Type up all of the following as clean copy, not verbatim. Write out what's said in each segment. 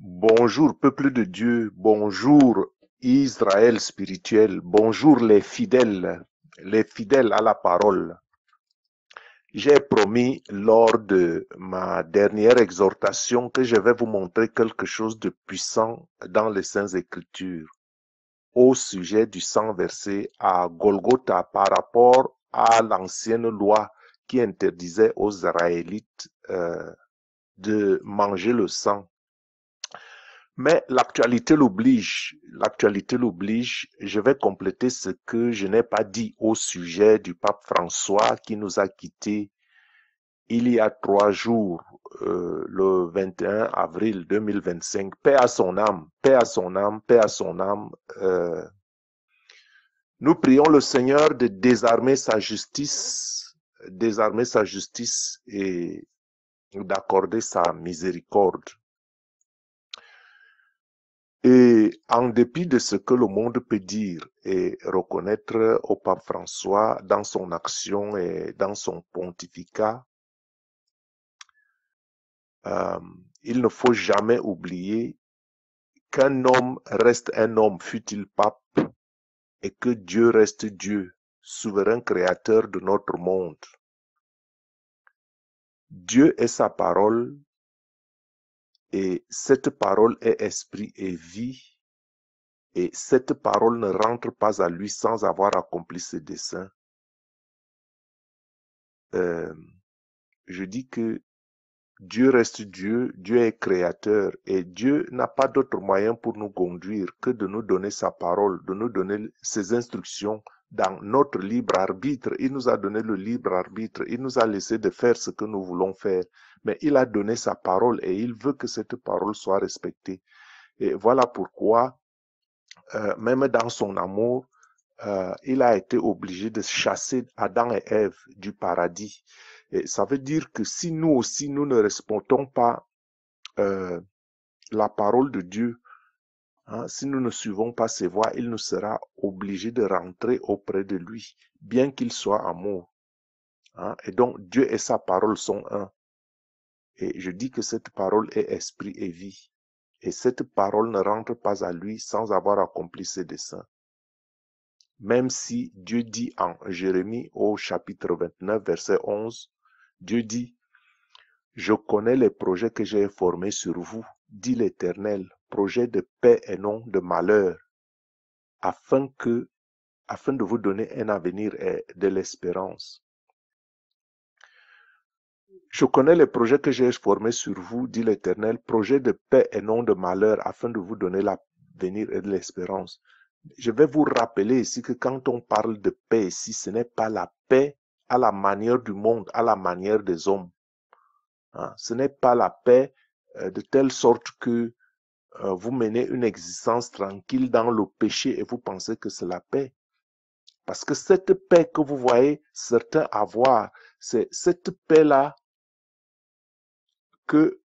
Bonjour peuple de Dieu, bonjour Israël spirituel, bonjour les fidèles à la parole. J'ai promis lors de ma dernière exhortation que je vais vous montrer quelque chose de puissant dans les Saintes Écritures au sujet du sang versé à Golgotha par rapport à l'ancienne loi qui interdisait aux Israélites de manger le sang. Mais l'actualité l'oblige, je vais compléter ce que je n'ai pas dit au sujet du pape François qui nous a quittés il y a 3 jours, le 21 avril 2025. Paix à son âme, paix à son âme, paix à son âme. Nous prions le Seigneur de désarmer sa justice et d'accorder sa miséricorde. Et en dépit de ce que le monde peut dire et reconnaître au pape François dans son action et dans son pontificat, il ne faut jamais oublier qu'un homme reste un homme, fût-il pape, et que Dieu reste Dieu, souverain créateur de notre monde. Dieu est sa parole, et cette parole est esprit et vie, et cette parole ne rentre pas à lui sans avoir accompli ses desseins. Je dis que Dieu reste Dieu, Dieu est créateur et Dieu n'a pas d'autre moyen pour nous conduire que de nous donner sa parole, de nous donner ses instructions dans notre libre arbitre. Il nous a donné le libre arbitre, il nous a laissé de faire ce que nous voulons faire, mais il a donné sa parole et il veut que cette parole soit respectée. Et voilà pourquoi, même dans son amour, il a été obligé de chasser Adam et Ève du paradis. Et ça veut dire que si nous aussi, nous ne respectons pas la parole de Dieu, si nous ne suivons pas ses voies, il nous sera obligé de rentrer auprès de lui, bien qu'il soit amour. Et donc, Dieu et sa parole sont un. Et je dis que cette parole est esprit et vie. Et cette parole ne rentre pas à lui sans avoir accompli ses desseins. Même si Dieu dit en Jérémie au chapitre 29, verset 11, Dieu dit, « Je connais les projets que j'ai formés sur vous, dit l'Éternel, projets de paix et non de malheur, afin de vous donner un avenir et de l'espérance. » Je connais les projets que j'ai formés sur vous, dit l'Éternel, projets de paix et non de malheur, afin de vous donner l'avenir et de l'espérance. Je vais vous rappeler ici que quand on parle de paix ici, ce n'est pas la paix à la manière du monde, à la manière des hommes. Ce n'est pas la paix de telle sorte que vous menez une existence tranquille dans le péché et vous pensez que c'est la paix. Parce que cette paix que vous voyez certains avoir, c'est cette paix-là que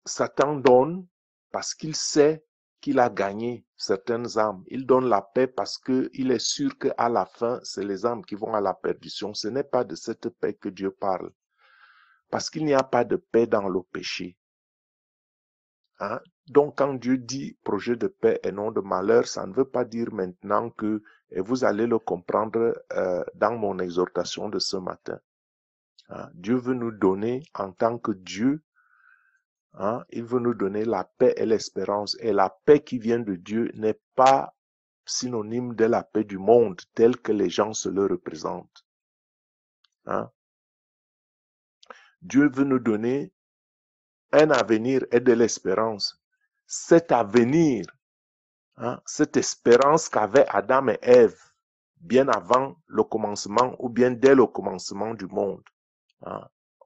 Satan donne parce qu'il sait qu'il a gagné certaines âmes. Il donne la paix parce qu'il est sûr qu'à la fin, c'est les âmes qui vont à la perdition. Ce n'est pas de cette paix que Dieu parle. Parce qu'il n'y a pas de paix dans le péché. Donc, quand Dieu dit projet de paix et non de malheur, ça ne veut pas dire maintenant que, et vous allez le comprendre dans mon exhortation de ce matin. Dieu veut nous donner en tant que Dieu, il veut nous donner la paix et l'espérance. Et la paix qui vient de Dieu n'est pas synonyme de la paix du monde telle que les gens se le représentent. Dieu veut nous donner un avenir et de l'espérance. Cet avenir, cette espérance qu'avaient Adam et Ève bien avant le commencement ou bien dès le commencement du monde,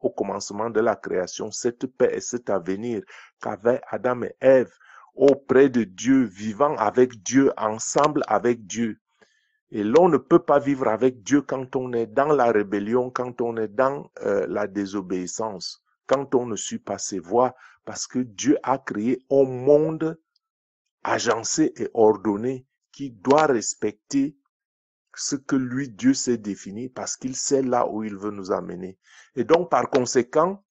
au commencement de la création, cette paix et cet avenir qu'avaient Adam et Ève auprès de Dieu, vivant avec Dieu, ensemble avec Dieu. Et l'on ne peut pas vivre avec Dieu quand on est dans la rébellion, quand on est dans la désobéissance, quand on ne suit pas ses voies, parce que Dieu a créé un monde agencé et ordonné qui doit respecter ce que lui, Dieu, s'est défini parce qu'il sait là où il veut nous amener. Et donc, par conséquent,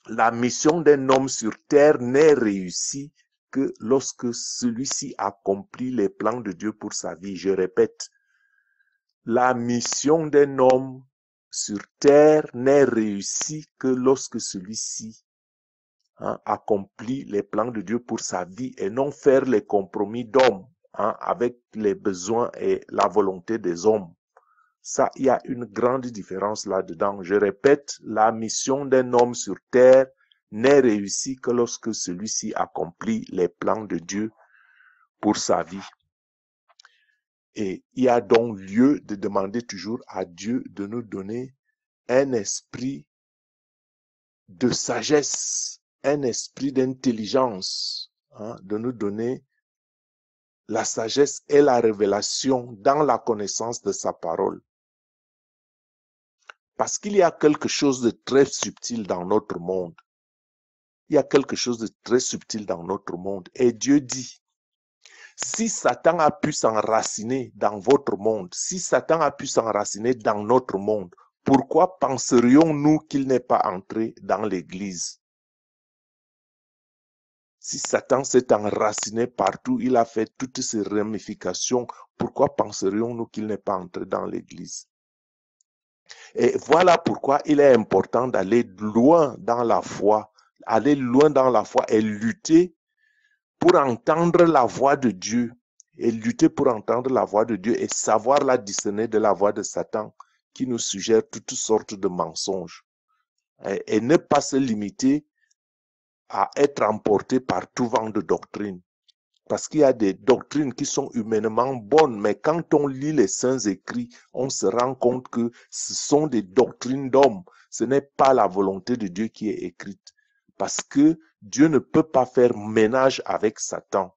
La mission d'un homme sur terre n'est réussie que lorsque celui-ci accomplit les plans de Dieu pour sa vie. Je répète, la mission d'un homme sur terre n'est réussie que lorsque celui-ci accomplit les plans de Dieu pour sa vie et non faire les compromis d'hommes avec les besoins et la volonté des hommes. Ça, il y a une grande différence là-dedans. Je répète, la mission d'un homme sur terre n'est réussie que lorsque celui-ci accomplit les plans de Dieu pour sa vie. Et il y a donc lieu de demander toujours à Dieu de nous donner un esprit de sagesse, un esprit d'intelligence, de nous donner la sagesse et la révélation dans la connaissance de sa parole. Parce qu'il y a quelque chose de très subtil dans notre monde. Il y a quelque chose de très subtil dans notre monde. Et Dieu dit, si Satan a pu s'enraciner dans votre monde, si Satan a pu s'enraciner dans notre monde, pourquoi penserions-nous qu'il n'est pas entré dans l'Église? Si Satan s'est enraciné partout, il a fait toutes ces ramifications, pourquoi penserions-nous qu'il n'est pas entré dans l'Église? Et voilà pourquoi il est important d'aller loin dans la foi, aller loin dans la foi et lutter pour entendre la voix de Dieu, et lutter pour entendre la voix de Dieu et savoir la discerner de la voix de Satan qui nous suggère toutes sortes de mensonges. Et ne pas se limiter à être emporté par tout vent de doctrine. Parce qu'il y a des doctrines qui sont humainement bonnes, mais quand on lit les saints écrits, on se rend compte que ce sont des doctrines d'hommes. Ce n'est pas la volonté de Dieu qui est écrite. Parce que Dieu ne peut pas faire ménage avec Satan.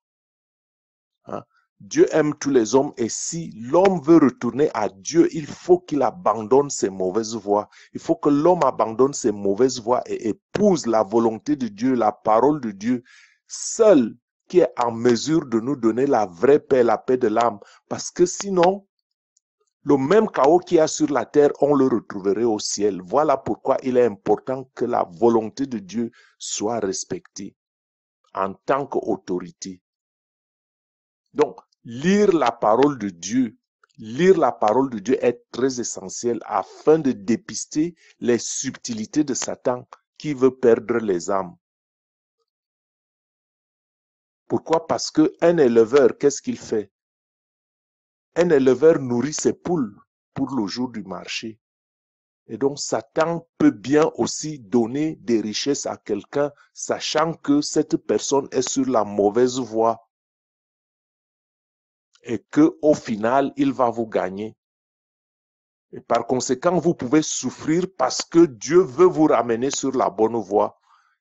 Dieu aime tous les hommes et si l'homme veut retourner à Dieu, il faut qu'il abandonne ses mauvaises voies. Il faut que l'homme abandonne ses mauvaises voies et épouse la volonté de Dieu, la parole de Dieu, seul qui est en mesure de nous donner la vraie paix, la paix de l'âme. Parce que sinon, le même chaos qu'il y a sur la terre, on le retrouverait au ciel. Voilà pourquoi il est important que la volonté de Dieu soit respectée en tant qu'autorité. Donc, lire la parole de Dieu est très essentiel afin de dépister les subtilités de Satan qui veut perdre les âmes. Pourquoi? Parce qu'un éleveur, qu'est-ce qu'il fait? Un éleveur nourrit ses poules pour le jour du marché. Et donc, Satan peut bien aussi donner des richesses à quelqu'un, sachant que cette personne est sur la mauvaise voie. Et que au final, il va vous gagner. Et par conséquent, vous pouvez souffrir parce que Dieu veut vous ramener sur la bonne voie.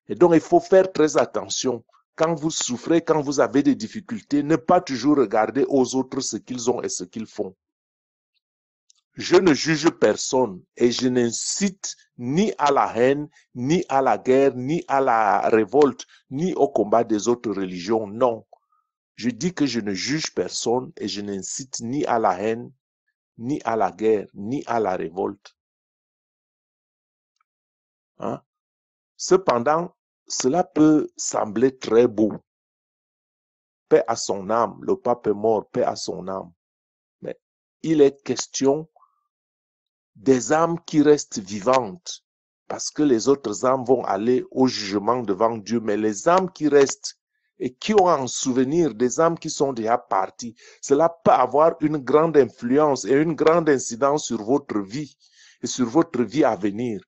Et donc, il faut faire très attention. Quand vous souffrez, quand vous avez des difficultés, ne pas toujours regarder aux autres ce qu'ils ont et ce qu'ils font. Je ne juge personne et je n'incite ni à la haine, ni à la guerre, ni à la révolte, ni au combat des autres religions. Non. Je dis que je ne juge personne et je n'incite ni à la haine, ni à la guerre, ni à la révolte. Cependant, cela peut sembler très beau. Paix à son âme, le pape est mort, paix à son âme. Mais il est question des âmes qui restent vivantes, parce que les autres âmes vont aller au jugement devant Dieu, mais les âmes qui restent et qui ont en souvenir des âmes qui sont déjà parties, cela peut avoir une grande influence et une grande incidence sur votre vie et sur votre vie à venir.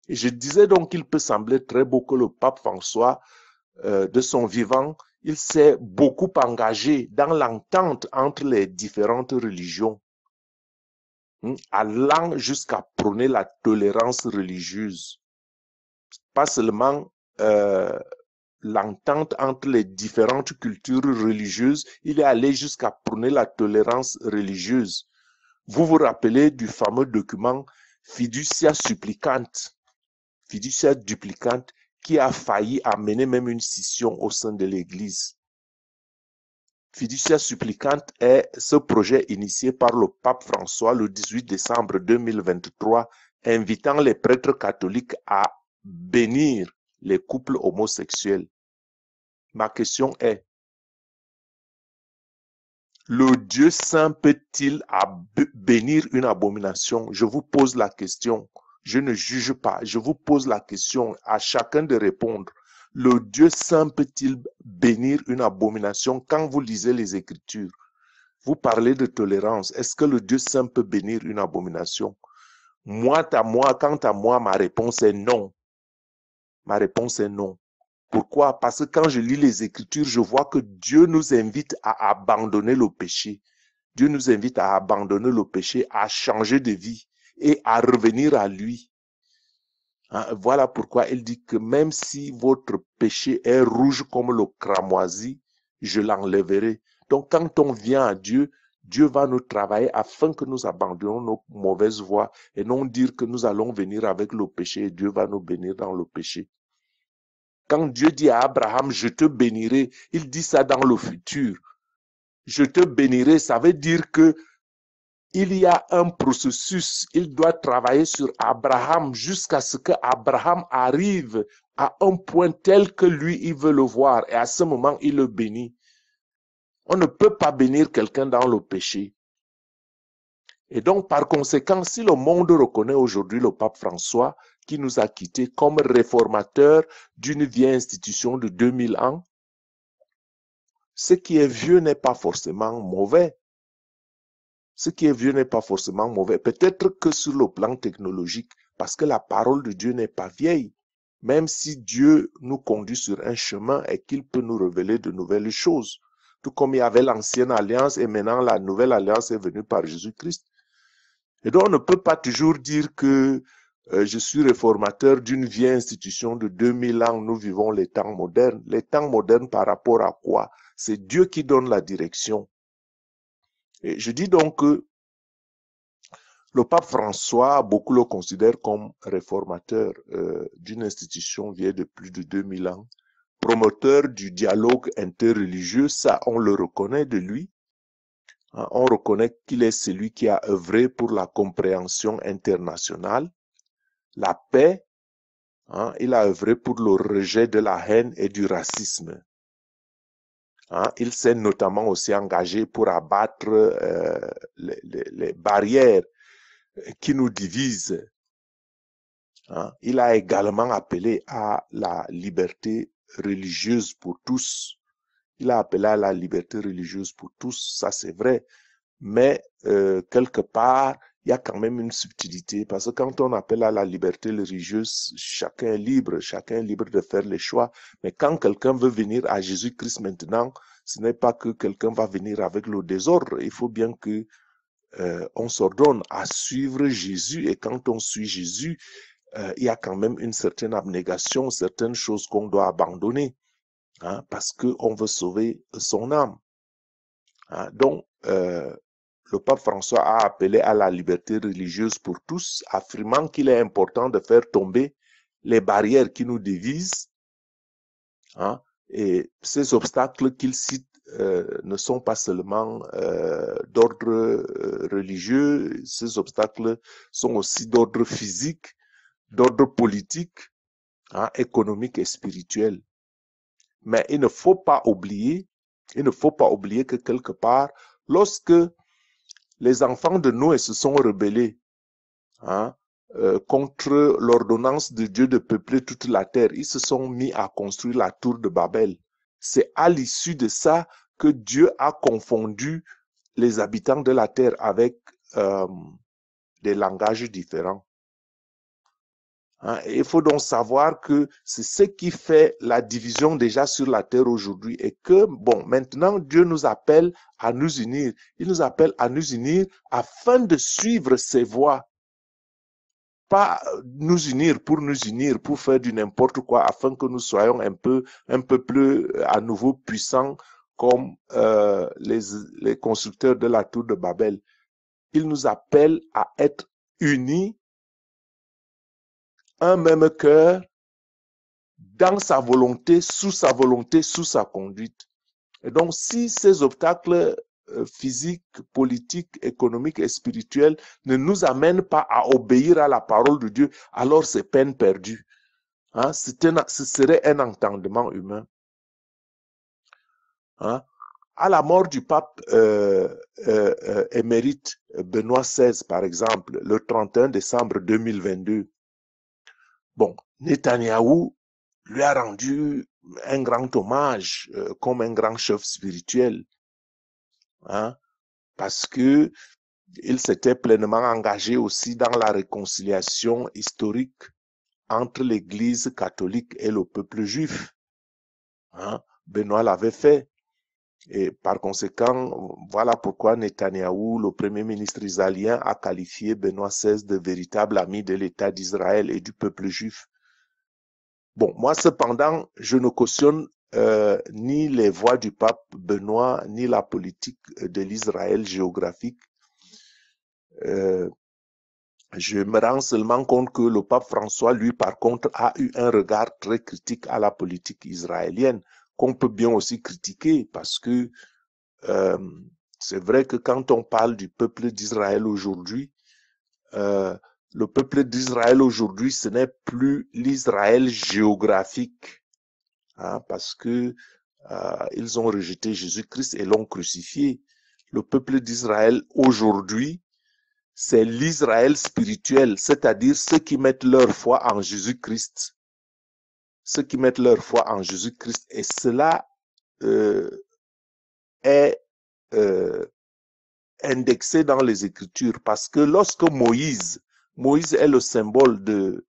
Et je disais donc qu'il peut sembler très beau que le pape François, de son vivant, il s'est beaucoup engagé dans l'entente entre les différentes religions, allant jusqu'à prôner la tolérance religieuse. Pas seulement l'entente entre les différentes cultures religieuses, il est allé jusqu'à prôner la tolérance religieuse. Vous vous rappelez du fameux document Fiducia Supplicant, Fiducia Duplicante, qui a failli amener même une scission au sein de l'Église. Fiducia Supplicante est ce projet initié par le pape François le 18 décembre 2023, invitant les prêtres catholiques à bénir les couples homosexuels. Ma question est, le Dieu saint peut-il bénir une abomination? Je vous pose la question. Je ne juge pas. Je vous pose la question à chacun de répondre. Le Dieu saint peut-il bénir une abomination? Quand vous lisez les Écritures, vous parlez de tolérance. Est-ce que le Dieu saint peut bénir une abomination? Quant à moi, ma réponse est non. Ma réponse est non. Pourquoi? Parce que quand je lis les Écritures, je vois que Dieu nous invite à abandonner le péché. Dieu nous invite à abandonner le péché, à changer de vie et à revenir à lui. Voilà pourquoi il dit que même si votre péché est rouge comme le cramoisi, je l'enlèverai. Donc quand on vient à Dieu, Dieu va nous travailler afin que nous abandonnions nos mauvaises voies et non dire que nous allons venir avec le péché et Dieu va nous bénir dans le péché. Quand Dieu dit à Abraham, je te bénirai, il dit ça dans le futur. Je te bénirai, ça veut dire que il y a un processus. Il doit travailler sur Abraham jusqu'à ce que Abraham arrive à un point tel que lui, il veut le voir. Et à ce moment, il le bénit. On ne peut pas bénir quelqu'un dans le péché. Et donc, par conséquent, si le monde reconnaît aujourd'hui le pape François, qui nous a quittés comme réformateur d'une vieille institution de 2000 ans, ce qui est vieux n'est pas forcément mauvais. Ce qui est vieux n'est pas forcément mauvais. Peut-être que sur le plan technologique, parce que la parole de Dieu n'est pas vieille, même si Dieu nous conduit sur un chemin et qu'il peut nous révéler de nouvelles choses. Tout comme il y avait l'ancienne alliance et maintenant la nouvelle alliance est venue par Jésus-Christ. Et donc on ne peut pas toujours dire que je suis réformateur d'une vieille institution de 2000 ans, nous vivons les temps modernes. Les temps modernes par rapport à quoi? C'est Dieu qui donne la direction. Et je dis donc que le pape François, beaucoup le considèrent comme réformateur d'une institution vieille de plus de 2000 ans, promoteur du dialogue interreligieux, ça on le reconnaît de lui. On reconnaît qu'il est celui qui a œuvré pour la compréhension internationale, la paix. Il a œuvré pour le rejet de la haine et du racisme. Il s'est notamment aussi engagé pour abattre les barrières qui nous divisent. Il a également appelé à la liberté religieuse pour tous. Il a appelé à la liberté religieuse pour tous, ça c'est vrai. Mais quelque part, il y a quand même une subtilité, parce que quand on appelle à la liberté religieuse, chacun est libre de faire les choix. Mais quand quelqu'un veut venir à Jésus-Christ maintenant, ce n'est pas que quelqu'un va venir avec le désordre. Il faut bien que on s'ordonne à suivre Jésus. Et quand on suit Jésus, il y a quand même une certaine abnégation, certaines choses qu'on doit abandonner, parce qu'on veut sauver son âme. Donc, le pape François a appelé à la liberté religieuse pour tous, affirmant qu'il est important de faire tomber les barrières qui nous divisent. Et ces obstacles qu'il cite ne sont pas seulement d'ordre religieux, ces obstacles sont aussi d'ordre physique, d'ordre politique, économique et spirituel. Mais il ne faut pas oublier que quelque part, lorsque les enfants de Noé se sont rebellés contre l'ordonnance de Dieu de peupler toute la terre, ils se sont mis à construire la tour de Babel. C'est à l'issue de ça que Dieu a confondu les habitants de la terre avec des langages différents. Il faut donc savoir que c'est ce qui fait la division déjà sur la terre aujourd'hui et que, bon, maintenant, Dieu nous appelle à nous unir. Il nous appelle à nous unir afin de suivre ses voies. Pas nous unir, pour faire du n'importe quoi, afin que nous soyons un peu plus à nouveau puissants comme les constructeurs de la tour de Babel. Il nous appelle à être unis, un même cœur, dans sa volonté, sous sa conduite. Et donc, si ces obstacles physiques, politiques, économiques et spirituels ne nous amènent pas à obéir à la parole de Dieu, alors c'est peine perdue. Hein, ce serait un entendement humain. Hein. À la mort du pape émérite Benoît XVI, par exemple, le 31 décembre 2022, bon, Netanyahou lui a rendu un grand hommage comme un grand chef spirituel, hein, parce que il s'était pleinement engagé aussi dans la réconciliation historique entre l'Église catholique et le peuple juif. Hein. Benoît l'avait fait. Et par conséquent, voilà pourquoi Netanyahou, le premier ministre israélien, a qualifié Benoît XVI de véritable ami de l'État d'Israël et du peuple juif. Bon, moi cependant, je ne cautionne ni les voix du pape Benoît, ni la politique de l'Israël géographique. Je me rends seulement compte que le pape François, lui, par contre, a eu un regard très critique à la politique israélienne, qu'on peut bien aussi critiquer, parce que c'est vrai que quand on parle du peuple d'Israël aujourd'hui, le peuple d'Israël aujourd'hui, ce n'est plus l'Israël géographique, hein, parce que ils ont rejeté Jésus-Christ et l'ont crucifié. Le peuple d'Israël aujourd'hui, c'est l'Israël spirituel, c'est-à-dire ceux qui mettent leur foi en Jésus-Christ. Ceux qui mettent leur foi en Jésus-Christ. Et cela est indexé dans les Écritures, parce que lorsque Moïse est le symbole de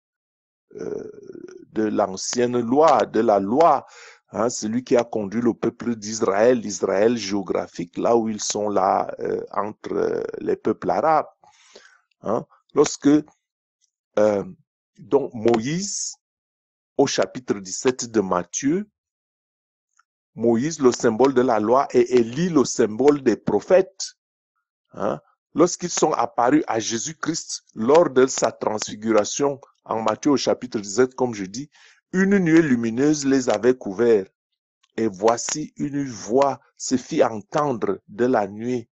l'ancienne loi, de la loi, hein, celui qui a conduit le peuple d'Israël, l'Israël géographique, là où ils sont là, entre les peuples arabes. Hein, lorsque donc Moïse, au chapitre 17 de Matthieu, Moïse, le symbole de la loi, et Élie, le symbole des prophètes, hein, lorsqu'ils sont apparus à Jésus-Christ lors de sa transfiguration, en Matthieu au chapitre 17, comme je dis, une nuée lumineuse les avait couverts. Et voici une voix se fit entendre de la nuée.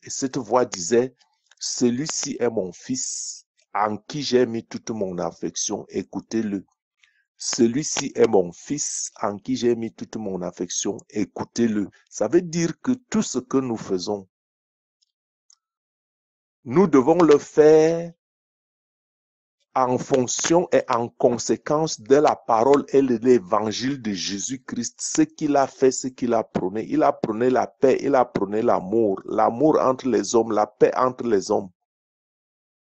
Et cette voix disait, celui-ci est mon fils, en qui j'ai mis toute mon affection, écoutez-le. Celui-ci est mon fils, en qui j'ai mis toute mon affection, écoutez-le. Ça veut dire que tout ce que nous faisons, nous devons le faire en fonction et en conséquence de la parole et de l'évangile de Jésus-Christ. Ce qu'il a fait, ce qu'il a prôné. Il a prôné la paix, il a prôné l'amour. L'amour entre les hommes, la paix entre les hommes.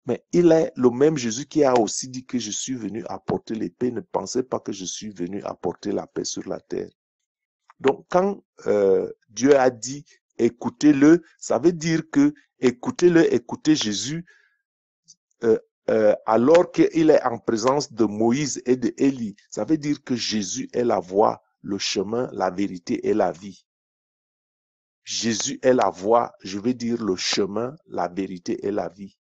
Mais il est le même Jésus qui a aussi dit que je suis venu apporter la paix. Ne pensez pas que je suis venu apporter la paix sur la terre. Donc, quand Dieu a dit écoutez-le, ça veut dire que écoutez-le, écoutez Jésus, alors qu'il est en présence de Moïse et de Élie. Ça veut dire que Jésus est la voie, le chemin, la vérité et la vie. Jésus est la voie, je veux dire le chemin, la vérité et la vie.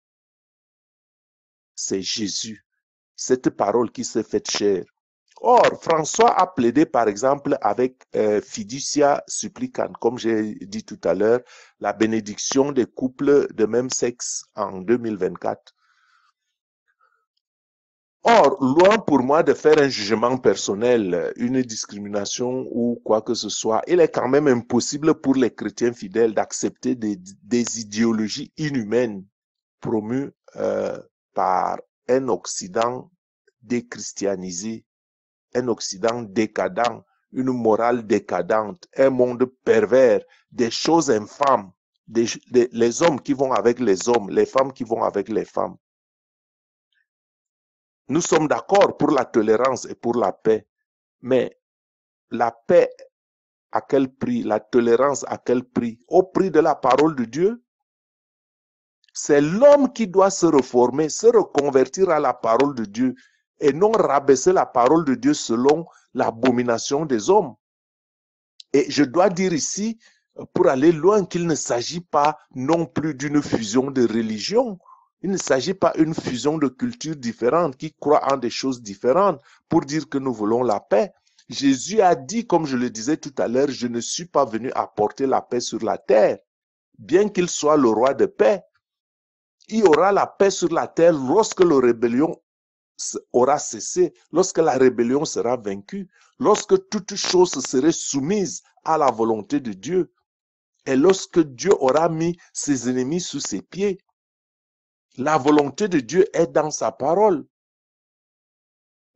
C'est Jésus, cette parole qui s'est faite chair. Or, François a plaidé, par exemple, avec Fiducia Supplicans, comme j'ai dit tout à l'heure, la bénédiction des couples de même sexe en 2024. Or, loin pour moi de faire un jugement personnel, une discrimination ou quoi que ce soit, il est quand même impossible pour les chrétiens fidèles d'accepter des idéologies inhumaines promues par un Occident déchristianisé, un Occident décadent, une morale décadente, un monde pervers, des choses infâmes, les hommes qui vont avec les hommes, les femmes qui vont avec les femmes. Nous sommes d'accord pour la tolérance et pour la paix, mais la paix à quel prix? La tolérance à quel prix? Au prix de la parole de Dieu. C'est l'homme qui doit se reformer, se reconvertir à la parole de Dieu et non rabaisser la parole de Dieu selon l'abomination des hommes. Et je dois dire ici, pour aller loin, qu'il ne s'agit pas non plus d'une fusion de religion. Il ne s'agit pas d'une fusion de cultures différentes qui croient en des choses différentes pour dire que nous voulons la paix. Jésus a dit, comme je le disais tout à l'heure, je ne suis pas venu apporter la paix sur la terre. Bien qu'il soit le roi de paix, il y aura la paix sur la terre lorsque la rébellion aura cessé, lorsque la rébellion sera vaincue, lorsque toute chose serait soumise à la volonté de Dieu, et lorsque Dieu aura mis ses ennemis sous ses pieds. La volonté de Dieu est dans sa parole.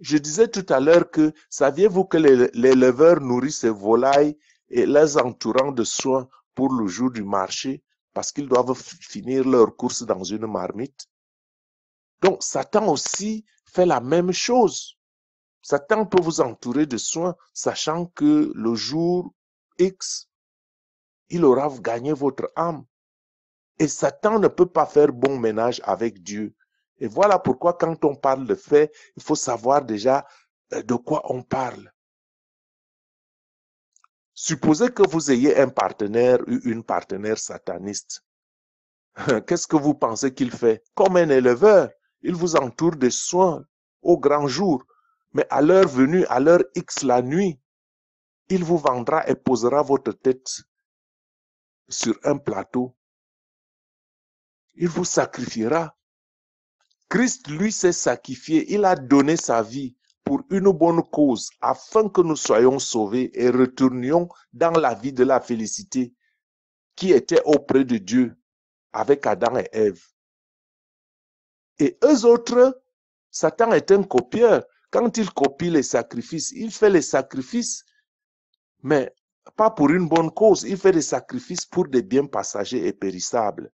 Je disais tout à l'heure que, saviez-vous que les éleveurs nourrissent ces volailles et les entourant de soins pour le jour du marché, parce qu'ils doivent finir leur course dans une marmite? Donc, Satan aussi fait la même chose. Satan peut vous entourer de soins, sachant que le jour X, il aura gagné votre âme. Et Satan ne peut pas faire bon ménage avec Dieu. Et voilà pourquoi quand on parle de fait, il faut savoir déjà de quoi on parle. Supposez que vous ayez un partenaire ou une partenaire sataniste. Qu'est-ce que vous pensez qu'il fait? Comme un éleveur, il vous entoure de soins au grand jour. Mais à l'heure venue, à l'heure X la nuit, il vous vendra et posera votre tête sur un plateau. Il vous sacrifiera. Christ, lui, s'est sacrifié. Il a donné sa vie pour une bonne cause, afin que nous soyons sauvés et retournions dans la vie de la félicité qui était auprès de Dieu avec Adam et Ève. Et eux autres, Satan est un copieur. Quand il copie les sacrifices, il fait les sacrifices, mais pas pour une bonne cause. Il fait des sacrifices pour des biens passagers et périssables.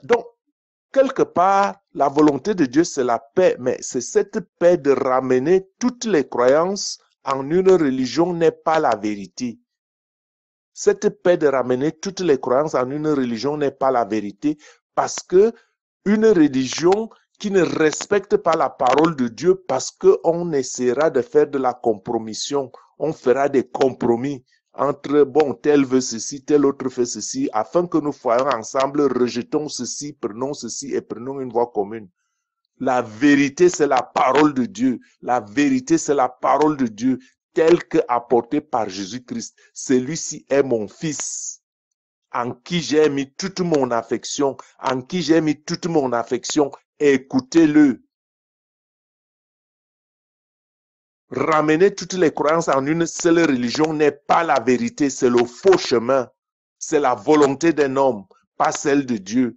Donc, quelque part, la volonté de Dieu, c'est la paix, mais c'est cette paix de ramener toutes les croyances en une religion n'est pas la vérité. Cette paix de ramener toutes les croyances en une religion n'est pas la vérité, parce que une religion qui ne respecte pas la parole de Dieu, parce qu'on essaiera de faire de la compromission, on fera des compromis entre, bon, tel veut ceci, tel autre fait ceci, afin que nous soyons ensemble, rejetons ceci, prenons ceci et prenons une voie commune. La vérité, c'est la parole de Dieu. La vérité, c'est la parole de Dieu, telle que apportée par Jésus-Christ. Celui-ci est mon Fils, en qui j'ai mis toute mon affection, en qui j'ai mis toute mon affection. Écoutez-le. Ramener toutes les croyances en une seule religion n'est pas la vérité, c'est le faux chemin. C'est la volonté d'un homme, pas celle de Dieu.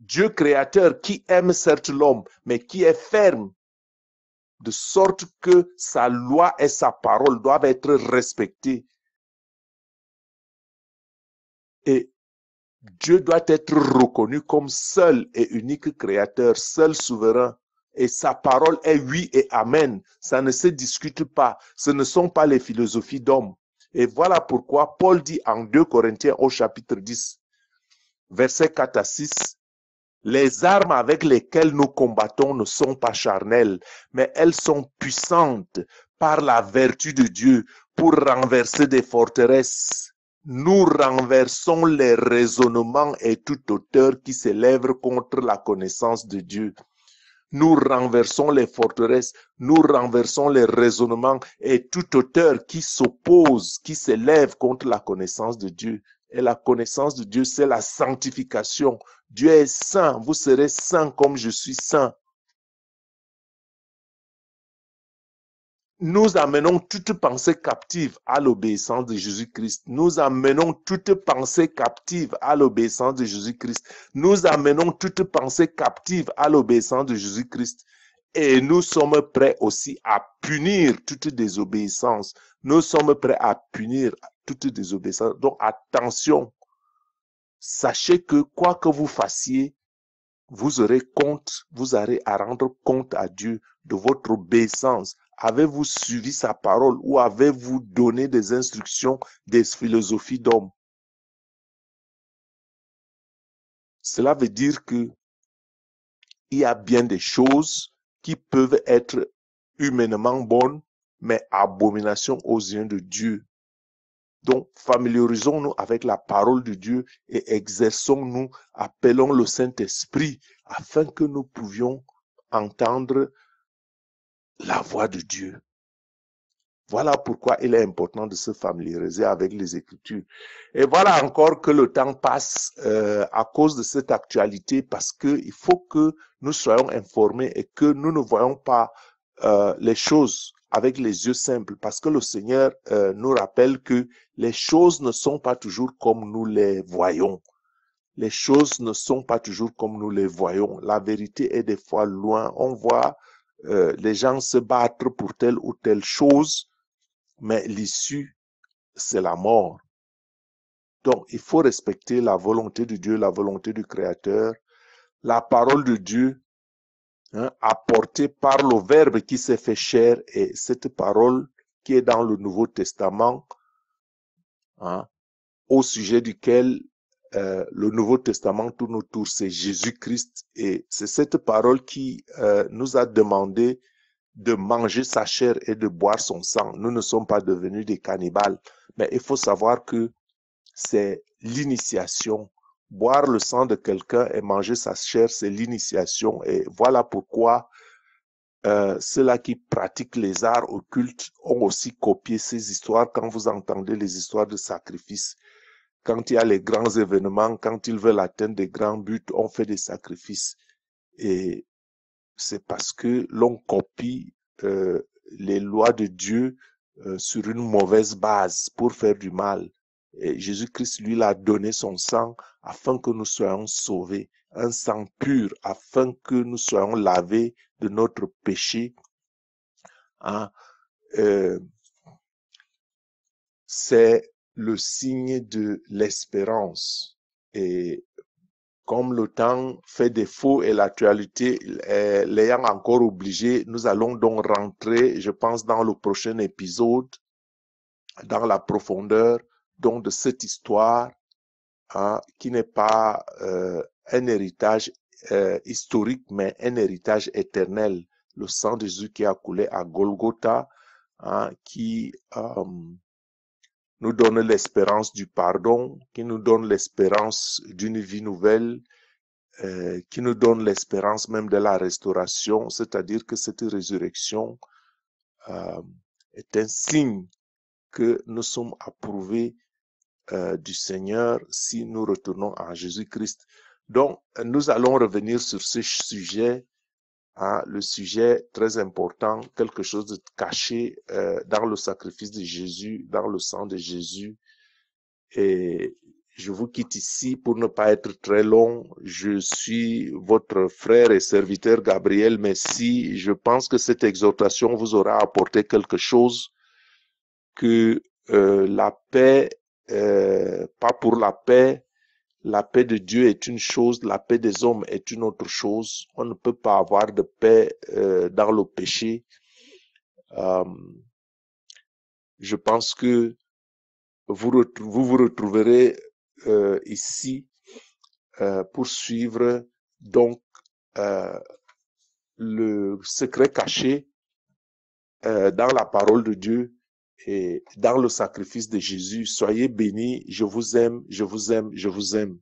Dieu créateur qui aime certes l'homme, mais qui est ferme, de sorte que sa loi et sa parole doivent être respectées. Et Dieu doit être reconnu comme seul et unique créateur, seul souverain. Et sa parole est oui et amen. Ça ne se discute pas. Ce ne sont pas les philosophies d'hommes. Et voilà pourquoi Paul dit en 2 Corinthiens au chapitre 10, versets 4 à 6, les armes avec lesquelles nous combattons ne sont pas charnelles, mais elles sont puissantes par la vertu de Dieu pour renverser des forteresses. Nous renversons les raisonnements et toute hauteur qui s'élève contre la connaissance de Dieu. Nous renversons les forteresses, nous renversons les raisonnements et toute hauteur qui s'oppose, qui s'élève contre la connaissance de Dieu. Et la connaissance de Dieu, c'est la sanctification. Dieu est saint, vous serez saints comme je suis saint. Nous amenons toute pensée captive à l'obéissance de Jésus-Christ. Nous amenons toute pensée captive à l'obéissance de Jésus-Christ. Nous amenons toute pensée captive à l'obéissance de Jésus-Christ. Et nous sommes prêts aussi à punir toute désobéissance. Nous sommes prêts à punir toute désobéissance. Donc attention, sachez que quoi que vous fassiez, vous aurez à rendre compte à Dieu de votre obéissance. Avez-vous suivi sa parole ou avez-vous donné des instructions, des philosophies d'hommes? Cela veut dire que il y a bien des choses qui peuvent être humainement bonnes, mais abomination aux yeux de Dieu. Donc, familiarisons-nous avec la parole de Dieu et exerçons-nous, appelons le Saint-Esprit afin que nous pouvions entendre la voix de Dieu. Voilà pourquoi il est important de se familiariser avec les Écritures. Et voilà encore que le temps passe à cause de cette actualité, parce que il faut que nous soyons informés et que nous ne voyons pas les choses avec les yeux simples, parce que le Seigneur nous rappelle que les choses ne sont pas toujours comme nous les voyons. Les choses ne sont pas toujours comme nous les voyons. La vérité est des fois loin. On voit les gens se battre pour telle ou telle chose, mais l'issue, c'est la mort. Donc, il faut respecter la volonté de Dieu, la volonté du Créateur, la parole de Dieu, apportée par le Verbe qui s'est fait chair, et cette parole qui est dans le Nouveau Testament, au sujet duquel le Nouveau Testament tourne autour, c'est Jésus-Christ, et c'est cette parole qui nous a demandé de manger sa chair et de boire son sang. Nous ne sommes pas devenus des cannibales, mais il faut savoir que c'est l'initiation. Boire le sang de quelqu'un et manger sa chair, c'est l'initiation. Et voilà pourquoi ceux-là qui pratiquent les arts occultes ont aussi copié ces histoires. Quand vous entendez les histoires de sacrifices, quand il y a les grands événements, quand ils veulent atteindre des grands buts, on fait des sacrifices. Et c'est parce que l'on copie les lois de Dieu sur une mauvaise base pour faire du mal. Et Jésus-Christ, lui, il a donné son sang afin que nous soyons sauvés, un sang pur, afin que nous soyons lavés de notre péché. C'est le signe de l'espérance. Et comme le temps fait défaut et l'actualité l'ayant encore obligé, nous allons donc rentrer, je pense, dans le prochain épisode, dans la profondeur donc de cette histoire qui n'est pas un héritage historique, mais un héritage éternel. Le sang de Jésus qui a coulé à Golgotha, qui nous donne l'espérance du pardon, qui nous donne l'espérance d'une vie nouvelle, qui nous donne l'espérance même de la restauration, c'est-à-dire que cette résurrection est un signe que nous sommes approuvés du Seigneur si nous retournons à Jésus-Christ. Donc, nous allons revenir sur ce sujet, le sujet très important, quelque chose de caché dans le sacrifice de Jésus, dans le sang de Jésus. Et je vous quitte ici pour ne pas être très long. Je suis votre frère et serviteur Gabriel Messi. Je pense que cette exhortation vous aura apporté quelque chose, que la paix, pas pour la paix de Dieu est une chose, la paix des hommes est une autre chose. On ne peut pas avoir de paix dans le péché. Je pense que vous vous retrouverez ici pour suivre donc le secret caché dans la parole de Dieu et dans le sacrifice de Jésus. Soyez bénis, je vous aime, je vous aime, je vous aime.